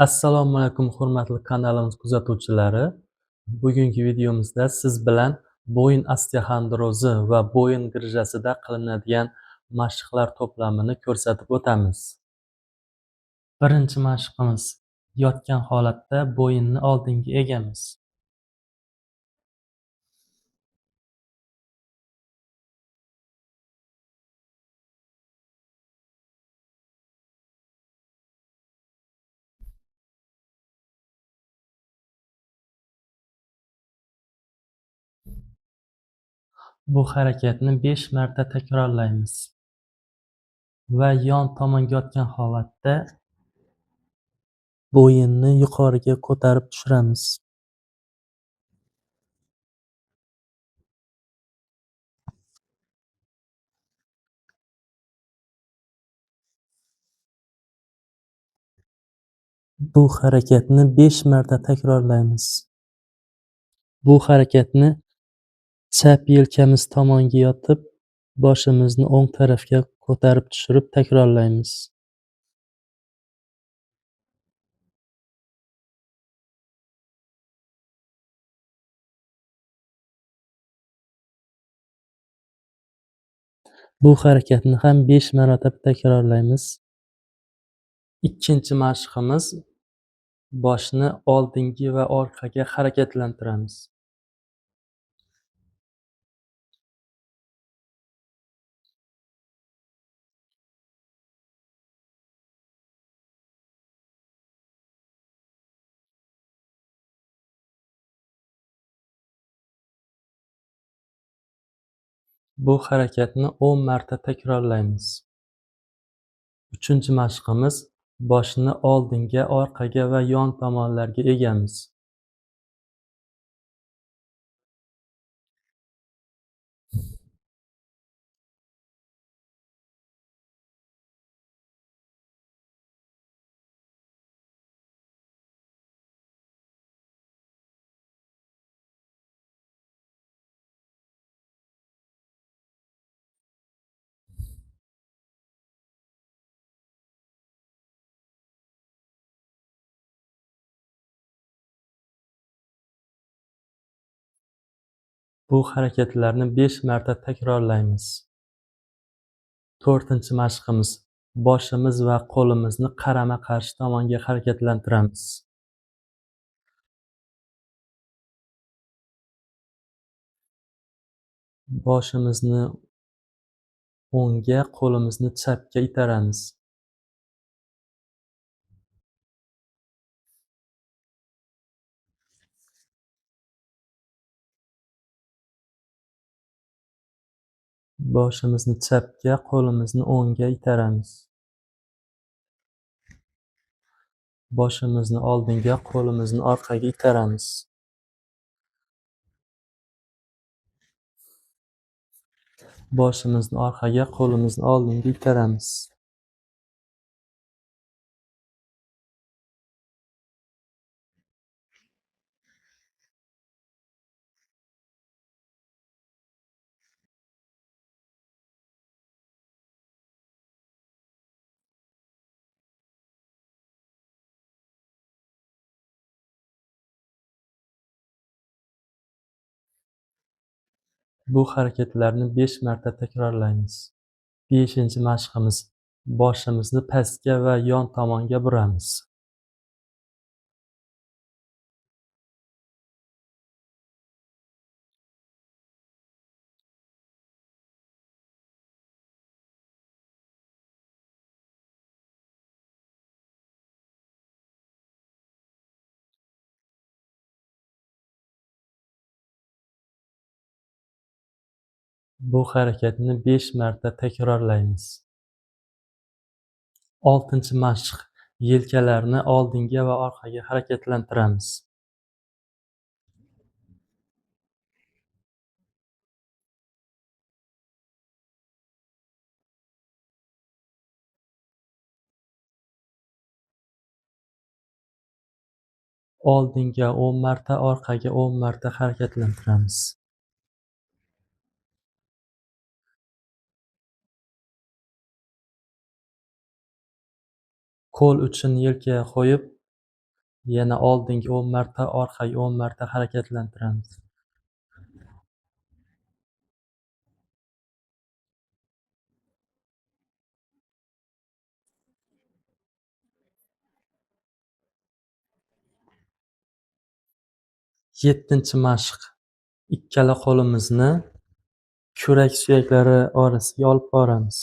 Assalomu alaykum hurmatli kanalimiz kuzatuvchilari. Bugungi videomizda siz bilan bo'yin osteoxondrozi va bo'yin grijasida qilinadigan mashqlar to'plamini ko'rsatib o'tamiz. Birinchi mashqimiz: yotgan holatda bo'yinni oldinga egamiz. Bu harakatni 5 marta takrorlaymiz va yon tomonga yotgan holatda bo'yinni yuqoriga ko'tarib tushiramiz. Bu harakatni 5 marta takrorlaymiz. Bu harakatni chap yelkamiz tomonga yotib, boshimizni o'ng tarafga ko'tarib tushirib takrorlaymiz. Bu harakatni ham 5 marotaba takrorlaymiz. Ikkinchi mashqimiz: boshni oldinga va orqaga harakatlantiramiz. Bu harakatni 10 marta takrorlaymiz. Uchinchi mashqimiz: boshni oldinga, orqaga va yon tomonlarga egamiz. Bu harakatlarni 5 marta takrorlaymiz. To'rtinchi mashqimiz: boshimiz va qo'limizni qarama-qarshi tomonga harakatlantiramiz. Boshimizni o'ngga, qo'limizni chapga itaramiz. Boshimizni chapga, qo'limizni o'ngga itaramiz. Boshimizni oldinga, qo'limizni orqaga itaramiz. Boshimizni orqaga, qo'limizni oldinga itaramiz. Bu harakatlarni 5 marta takrorlaymiz. Beshinchi mashqimiz: boshimizni pastga va yon tomonga buramiz. Bu harakatni 5 marta takrorlaymiz. Oltinchi mashq: yelkalarni oldinga va orqaga harakatlantiramiz. Oldinga 10 marta, orqaga 10 marta harakatlantiramiz. Qo'l uchini yelkaga qo'yib, Yana oldinga 10 marta, orqaga 10 marta harakatlantiramiz. Yettinchi mashq. Ikkala qo'limizni kurak suyaklari orasiga olib boramiz.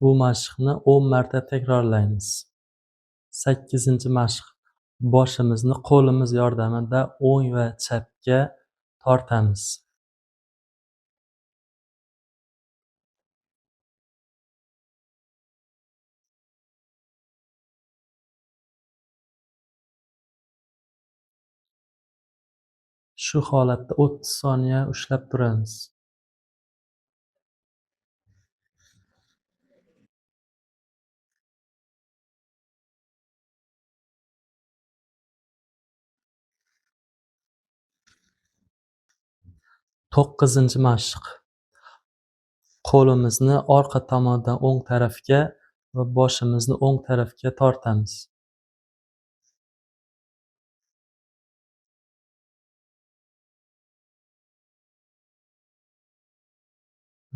Bu mashqni 10 marta takrorlaymiz. 8-mashq. Boshimizni qo'limiz yordamida o'ng va chapga tortamiz. Shu holatda 30 soniya ushlab turamiz. To'qqizinchi mashq. Qo'limizni orqa tomondan o'ng tarafga va boshimizni o'ng tarafga tortamiz.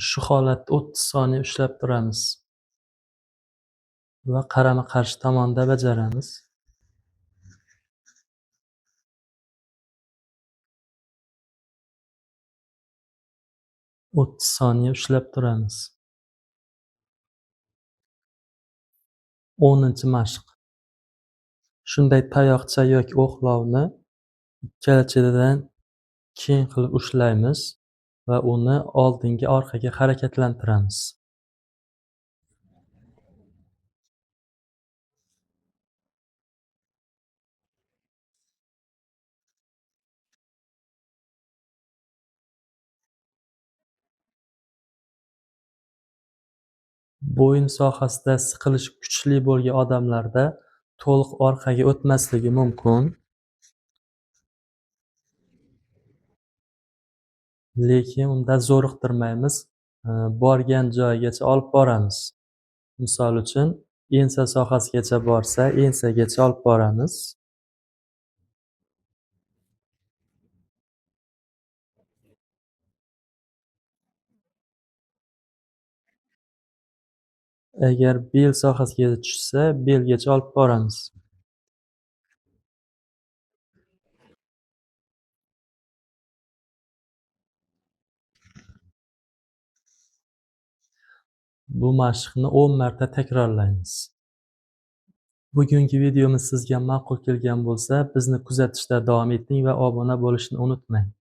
Shu holatda 30 soniya ushlab turamiz va qarama-qarshi tomonda bajaramiz. 30 soniya ushlab turamiz. 10-mashq. Shunday tayoqcha yoki o'qlovni ikkala chetidan keng qilib ushlaymiz va uni oldinga orqaga harakatlantiramiz. Bo'yin sohasida siqilish kuchli bo'lgan odamlarda to'liq orqaga o'tmasligi mumkin. Lekin unda zo'riqtirmaymiz. Borgan joyigacha olib boramiz. Misol uchun, ensa sohasigacha borsa, ensagacha olib boramiz. Agar bel sohasiga tushsa, belgacha olib boramiz. Bu mashqni 10 marta takrorlaymiz. Bugungi videomiz sizga ma'qul kelgan bo'lsa, bizni kuzatishda davom eting va obuna bo'lishni unutmang.